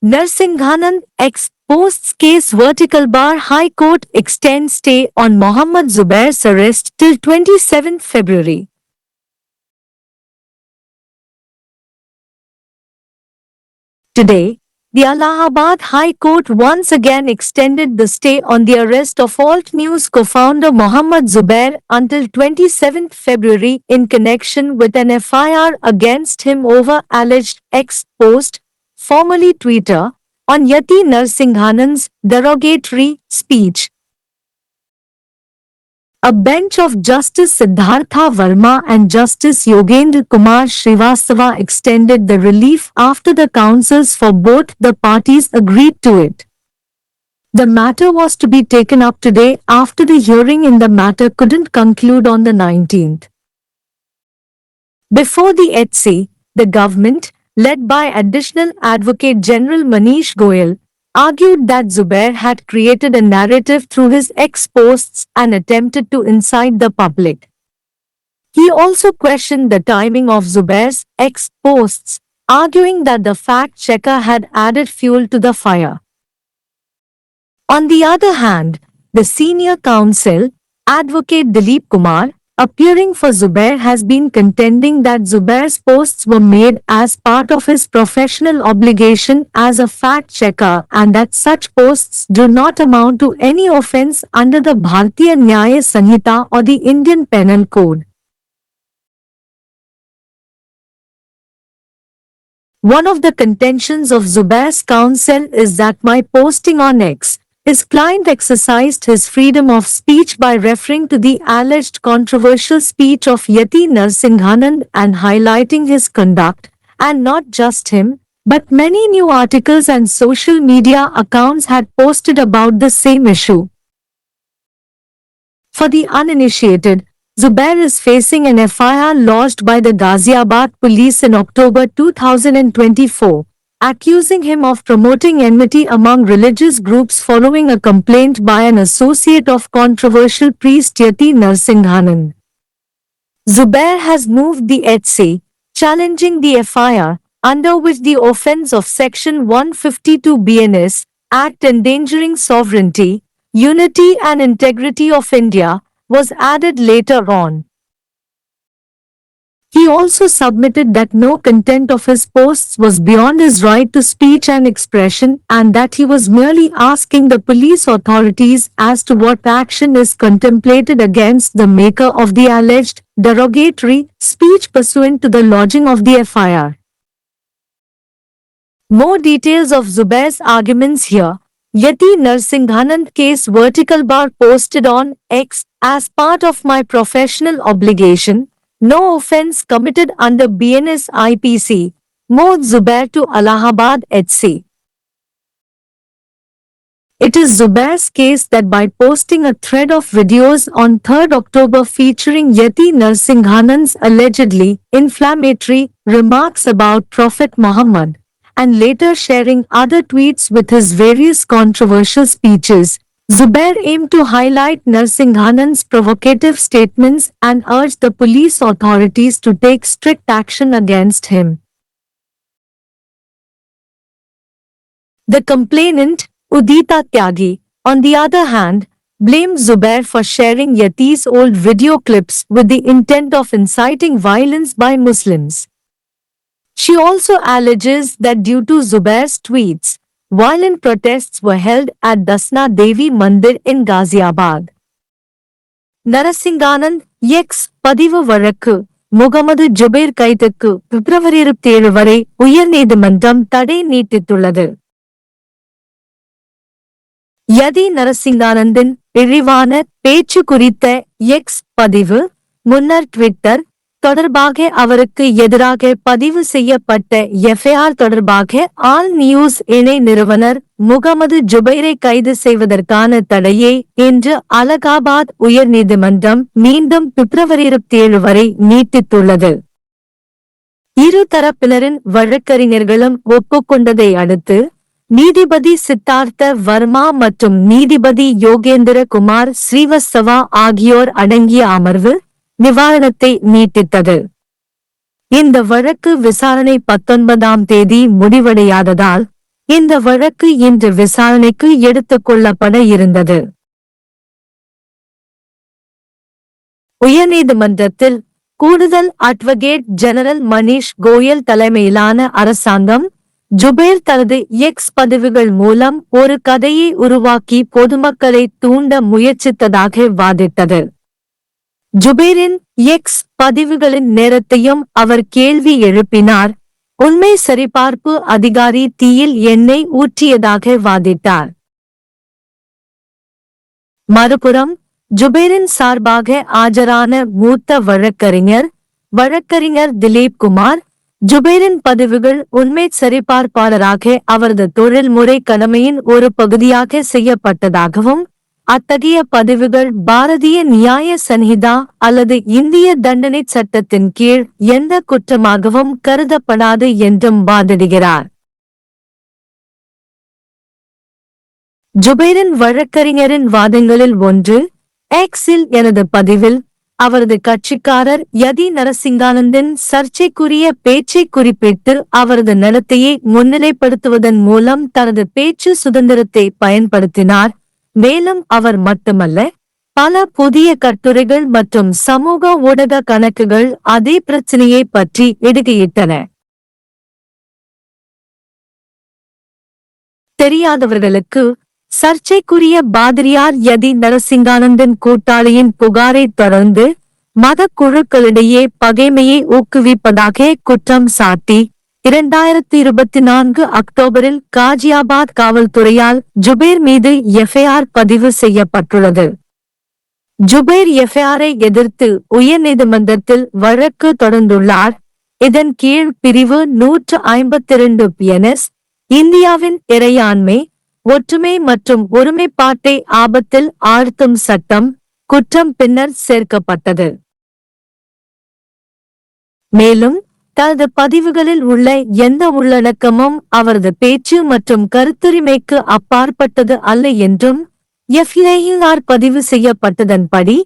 Narsinghanand X posts case vertical bar High Court extends stay on Mohammad Zubair's arrest till 27 February. Today, the Allahabad High Court once again extended the stay on the arrest of Alt News co-founder Mohammad Zubair until 27 February in connection with an FIR against him over alleged X post, formerly Twitter, on Yati Narsinghanan's derogatory speech. A bench of Justice Siddhartha Verma and Justice Yogendra Kumar Srivastava extended the relief after the counsels for both the parties agreed to it. The matter was to be taken up today after the hearing in the matter couldn't conclude on the 19th. Before the HC, the government, led by Additional Advocate General Manish Goyal, argued that Zubair had created a narrative through his X posts and attempted to incite the public. He also questioned the timing of Zubair's X posts, arguing that the fact-checker had added fuel to the fire. On the other hand, the senior counsel, Advocate Dilip Kumar, appearing for Zubair, has been contending that Zubair's posts were made as part of his professional obligation as a fact-checker and that such posts do not amount to any offence under the Bharatiya Nyaya Sanhita or the Indian Penal Code. One of the contentions of Zubair's counsel is that my posting on X, his client exercised his freedom of speech by referring to the alleged controversial speech of Yati Narsinghanand and highlighting his conduct, and not just him, but many new articles and social media accounts had posted about the same issue. For the uninitiated, Zubair is facing an FIR lodged by the Ghaziabad police in October 2024. Accusing him of promoting enmity among religious groups following a complaint by an associate of controversial priest Yati Narsinghanand. Zubair has moved the HC, challenging the FIR, under which the offence of Section 152 BNS, Act Endangering Sovereignty, Unity and Integrity of India, was added later on. He also submitted that no content of his posts was beyond his right to speech and expression and that he was merely asking the police authorities as to what action is contemplated against the maker of the alleged derogatory speech pursuant to the lodging of the FIR. More details of Zubair's arguments here. Yati Narsinghanand case vertical bar posted on X as part of my professional obligation. No offence committed under BNS IPC. Moved Zubair to Allahabad HC. It is Zubair's case that by posting a thread of videos on 3rd October featuring Yati Narsinghanand's allegedly inflammatory remarks about Prophet Muhammad, and later sharing other tweets with his various controversial speeches, Zubair aimed to highlight Narsinghanand's provocative statements and urged the police authorities to take strict action against him. The complainant, Udita Tyagi, on the other hand, blamed Zubair for sharing Yati's old video clips with the intent of inciting violence by Muslims. She also alleges that due to Zubair's tweets, violent protests were held at Dasna Devi Mandir in Ghaziabad. Narsinghanand X பதிவு வழக்கு முகமது ஜுபைர் கைதுக்கு பிப்ரவரி 27 வரை உயர்நீதிமன்றம் தடை நீட்டித்துள்ளது. யதி நரசிங்கானந்தின் இழிவான பேச்சு குறித்த X பதிவு முன்னர் ட்விட்டர் தொடர்பாக அவருக்கு எதிராக பதிவு செய்யப்பட்ட எஃப்ஐஆர் தொடர்பாக ஆல் நியூஸ் இணை நிறுவனர் முகமது ஜுபைரை கைது செய்வதற்கான தடையை இன்று அலகாபாத் உயர்நீதிமன்றம் மீண்டும் பிப்ரவரி 27 வரை நீட்டித்துள்ளது. இரு தரப்பினரின் வழக்கறிஞர்களும் ஒப்புக்கொண்டதை அடுத்து நீதிபதி சித்தார்த்த வர்மா மற்றும் நீதிபதி யோகேந்திர குமார் ஸ்ரீவஸ்தவா ஆகியோர் அடங்கிய அமர்வு நிவாரணத்தை நீட்டித்தது. இந்த வழக்கு விசாரணை 19ஆம் தேதி முடிவடையாததால் இந்த வழக்கு இன்று விசாரணைக்கு எடுத்துக் கொள்ளப்பட இருந்தது. உயர்நீதிமன்றத்தில் கூடுதல் அட்வொகேட் ஜெனரல் மணீஷ் கோயல் தலைமையிலான அரசாங்கம் ஜுபேர் தனது எக்ஸ் பதிவுகள் மூலம் ஒரு கதையை உருவாக்கி பொதுமக்களை தூண்ட முயற்சித்ததாக வாதிட்டது. ஜுபேரின் எக்ஸ் பதிவுகளின் நேரத்தையும் அவர் கேள்வி எழுப்பினார். உண்மை சரிபார்ப்பு அதிகாரி தீயில் எண்ணெய் ஊற்றியதாக வாதிட்டார். மறுபுறம் ஜுபேரின் சார்பாக ஆஜரான மூத்த வழக்கறிஞர் திலீப் குமார், ஜுபேரின் பதிவுகள் உண்மை சரிபார்ப்பாளராக அவரது தொழில்முறை கடமையின் ஒரு பகுதியாக செய்யப்பட்டதாகவும், அத்தகைய பதிவுகள் பாரதிய நியாய சன்ஹிதா அல்லது இந்திய தண்டனை சட்டத்தின் கீழ் எந்த குற்றமாகவும் கருதப்படாது என்றும் வாதிடுகிறார். ஜுபேரின் வழக்கறிஞரின் வாதங்களில் ஒன்று, எக்ஸில் எனது பதிவில் அவரது கட்சிக்காரர் யதி நரசிங்கானந்தின் சர்ச்சைக்குரிய பேச்சை குறிப்பிட்டு அவரது நடத்தையை முன்னிலைப்படுத்துவதன் மூலம் தனது பேச்சு சுதந்திரத்தை பயன்படுத்தினார். மேலும் அவர் மட்டுமல்ல, பல புதிய கட்டுரைகள் மற்றும் சமூக ஊடக கணக்குகள் அதே பிரச்சினையை பற்றி இடுகையிட்டன. தெரியாதவர்களுக்கு, சர்ச்சைக்குரிய பாதிரியார் யதி நரசிங்கானந்தின் கூட்டாளியின் புகாரை தொடர்ந்து மத குழுக்களிடையே பகைமையை ஊக்குவிப்பதாக குற்றம் சாட்டி 2024 அக்டோபரில் காஜியாபாத் காவல்துறையால் ஜுபேர் மீது எஃப்ஐஆர் பதிவு செய்யப்பட்டுள்ளது. ஜுபேர் எஃப்ஐஆரை எதிர்த்து உயர்நீதிமன்றத்தில் வழக்கு தொடர்ந்துள்ளார். இதன் கீழ் பிரிவு 152 பிஎன்எஸ் இந்தியாவின் இறையாண்மை, ஒற்றுமை மற்றும் ஒருமைப்பாட்டை ஆபத்தில் ஆழ்த்தும் சட்டம் குற்றம் பின்னர் சேர்க்கப்பட்டது. மேலும் தனது பதிவுகளில் உள்ள எந்த உள்ளடக்கமும் அவரது பேச்சு மற்றும் கருத்துரிமைக்கு அப்பாற்பட்டது அல்ல என்றும், எஃப்ஐஆர் பதிவு செய்யப்பட்டதன்படி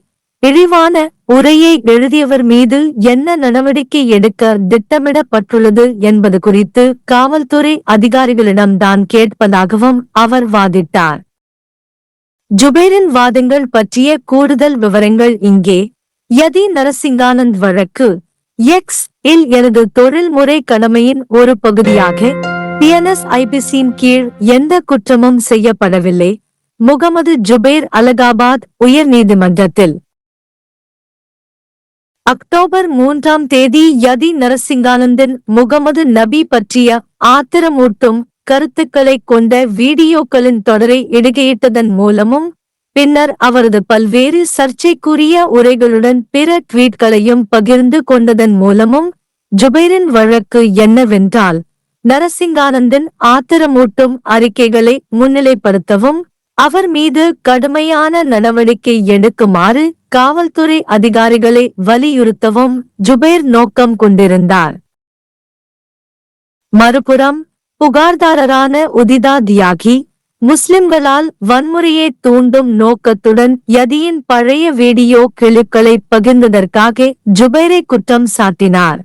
இழிவான உரையை எழுதியவர் மீது என்ன நடவடிக்கை எடுக்க திட்டமிடப்பட்டுள்ளது என்பது குறித்து காவல்துறை அதிகாரிகளிடம்தான் கேட்பதாகவும் அவர் வாதிட்டார். ஜுபேரின் வாதங்கள் பற்றிய கூடுதல் விவரங்கள் இங்கே. யதி நரசிங்கானந்த் வழக்கு. எக்ஸ் இல் எனது தொழில்முறை கடமையின் ஒரு பகுதியாக பிஎன்எஸ் ஐபிசியின் கீழ் எந்த குற்றமும் செய்யப்படவில்லை. முகமது ஜுபேர் அலகாபாத் உயர்நீதிமன்றத்தில் அக்டோபர் 3 யதி நரசிங்கானந்தின் முகமது நபி பற்றிய ஆத்திரமூட்டும் கருத்துக்களை கொண்ட வீடியோக்களின் தொடரை இடுகையிட்டதன் மூலமும், பின்னர் அவரது பல்வேறு சர்ச்சைக்குரிய உரைகளுடன் பிற ட்வீட்களையும் பகிர்ந்து கொண்டதன் மூலமும் ஜுபேரின் வழக்கு என்னவென்றால், நரசிங்கானந்தின் ஆத்திரமூட்டும் அறிக்கைகளை முன்னிலைப்படுத்தவும் அவர் மீது கடுமையான நடவடிக்கை எடுக்குமாறு காவல்துறை அதிகாரிகளை வலியுறுத்தவும் ஜுபேர் நோக்கம் கொண்டிருந்தார். மறுபுறம் புகார்தாரரான உதிதா தியாகி, முஸ்லிம்களால் வன்முறையை தூண்டும் நோக்கத்துடன் யதியின் பழைய வீடியோ கிளிப்களை பகிர்ந்ததற்காக ஜுபேரை குற்றம் சாட்டினார்.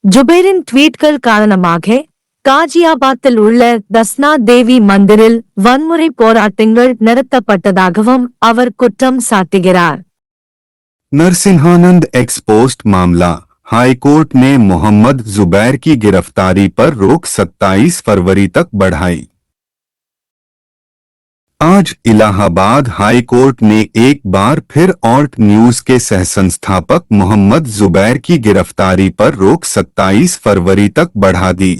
ஜுபேரின் ட்வீட்கள் காரணமாக காஜியாபாத்தில் உள்ள தஸ்னா தேவி மந்திரில் வன்முறை போராட்டங்கள் நடத்தப்பட்டதாகவும் அவர் குற்றம் சாட்டுகிறார். नरसिंहानंद एक्सपोस्ट मामला। हाईकोर्ट ने मोहम्मद जुबैर की गिरफ्तारी पर रोक 27 फरवरी तक बढ़ाई। आज इलाहाबाद हाई कोर्ट ने एक बार फिर ऑल्ट न्यूज के सहसंस्थापक मोहम्मद जुबैर की गिरफ्तारी पर रोक 27 फरवरी तक बढ़ा दी।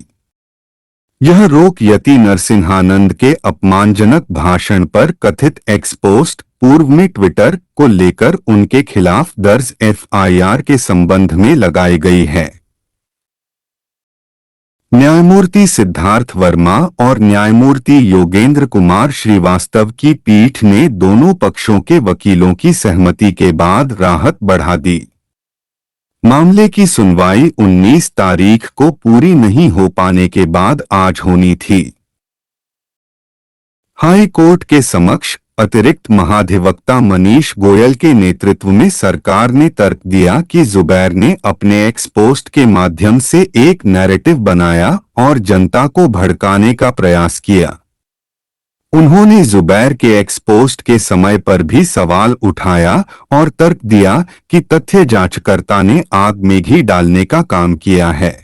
यह रोक यति नरसिंहानंद के अपमानजनक भाषण पर कथित एक्सपोस्ट पूर्व में ट्विटर को लेकर उनके खिलाफ दर्ज एफआईआर के संबंध में लगाई गई है। न्यायमूर्ति सिद्धार्थ वर्मा और न्यायमूर्ति योगेंद्र कुमार श्रीवास्तव की पीठ ने दोनों पक्षों के वकीलों की सहमति के बाद राहत बढ़ा दी। मामले की सुनवाई 19 तारीख को पूरी नहीं हो पाने के बाद आज होनी थी। हाई कोर्ट के समक्ष अतिरिक्त महाधिवक्ता मनीष गोयल के नेतृत्व में सरकार ने तर्क दिया कि जुबैर ने अपने एक्स पोस्ट के माध्यम से एक नैरेटिव बनाया और जनता को भड़काने का प्रयास किया। उन्होंने जुबैर के एक्स पोस्ट के समय पर भी सवाल उठाया और तर्क दिया कि तथ्य जांचकर्ता ने आग में घी डालने का काम किया है।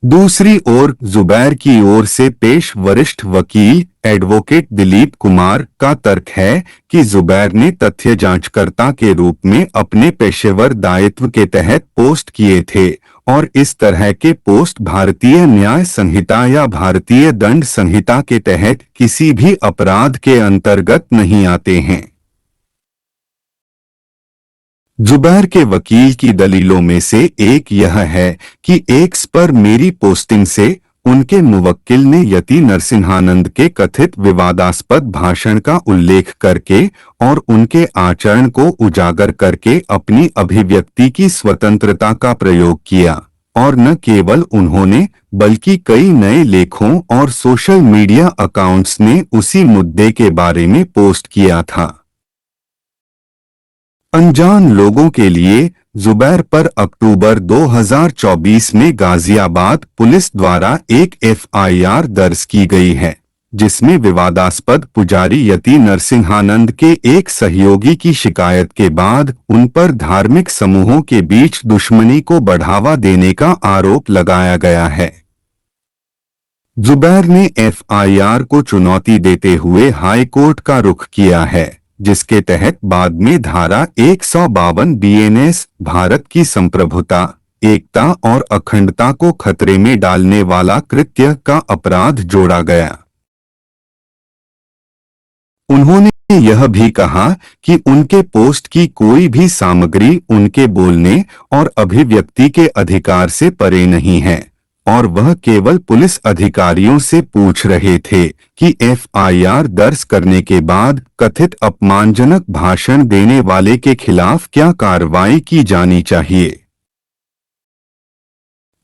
दूसरी ओर जुबैर की ओर से पेश वरिष्ठ वकील एडवोकेट दिलीप कुमार का तर्क है कि जुबैर ने तथ्य जांचकर्ता के रूप में अपने पेशेवर दायित्व के तहत पोस्ट किए थे और इस तरह के पोस्ट भारतीय न्याय संहिता या भारतीय दंड संहिता के तहत किसी भी अपराध के अंतर्गत नहीं आते हैं। जुबैर के वकील की दलीलों में से एक यह है कि एक्स पर मेरी पोस्टिंग से उनके मुवक्किल ने यति नरसिंहानंद के कथित विवादास्पद भाषण का उल्लेख करके और उनके आचरण को उजागर करके अपनी अभिव्यक्ति की स्वतंत्रता का प्रयोग किया, और न केवल उन्होंने बल्कि कई नए लेखों और सोशल मीडिया अकाउंट्स ने उसी मुद्दे के बारे में पोस्ट किया था। अनजान लोगों के लिए जुबैर पर अक्टूबर 2024 में गाजियाबाद पुलिस द्वारा एक एफआईआर दर्ज की गई है, जिसमें विवादास्पद पुजारी यति नरसिंहानंद के एक सहयोगी की शिकायत के बाद उन पर धार्मिक समूहों के बीच दुश्मनी को बढ़ावा देने का आरोप लगाया गया है। जुबैर ने एफआईआर को चुनौती देते हुए हाई कोर्ट का रुख किया है, जिसके तहत बाद में धारा 152 बीएनएस भारत की संप्रभुता, एकता और अखंडता को खतरे में डालने वाला कृत्य का अपराध जोड़ा गया। उन्होंने यह भी कहा कि उनके पोस्ट की कोई भी सामग्री उनके बोलने और अभिव्यक्ति के अधिकार से परे नहीं है और वह केवल पुलिस अधिकारियों से पूछ रहे थे कि एफआईआर दर्ज करने के बाद कथित अपमानजनक भाषण देने वाले के खिलाफ क्या कार्रवाई की जानी चाहिए।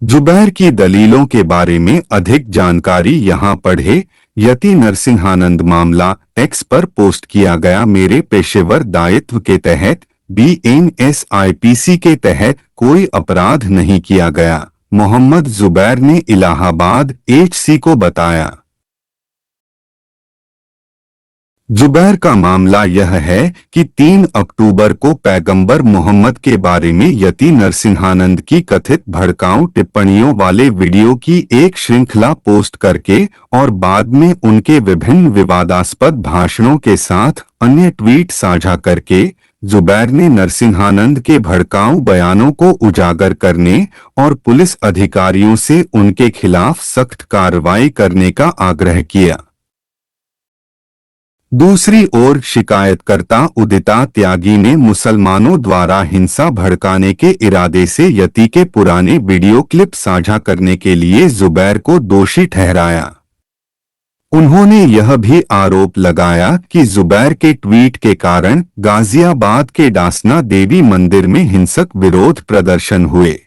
जुबैर की दलीलों के बारे में अधिक जानकारी यहाँ पढ़े। यति नरसिंहानंद मामला एक्स पर पोस्ट किया गया। मेरे पेशेवर दायित्व के तहत बीएनएस-आईपीसी के तहत कोई अपराध नहीं किया गया, मोहम्मद जुबैर ने इलाहाबाद एचसी को बताया। जुबैर का मामला यह है कि 3 अक्टूबर को पैगंबर मोहम्मद के बारे में यति नरसिंहानंद की कथित भड़काऊ टिप्पणियों वाले वीडियो की एक श्रृंखला पोस्ट करके और बाद में उनके विभिन्न विवादास्पद भाषणों के साथ अन्य ट्वीट साझा करके जुबैर ने नरसिंहानंद के भड़काऊ बयानों को उजागर करने और पुलिस अधिकारियों से उनके खिलाफ सख्त कार्रवाई करने का आग्रह किया। दूसरी ओर शिकायतकर्ता उदिता त्यागी ने मुसलमानों द्वारा हिंसा भड़काने के इरादे से यति के पुराने वीडियो क्लिप साझा करने के लिए जुबैर को दोषी ठहराया। उन्होंने यह भी आरोप लगाया कि जुबैर के ट्वीट के कारण गाजियाबाद के डासना देवी मंदिर में हिंसक विरोध प्रदर्शन हुए।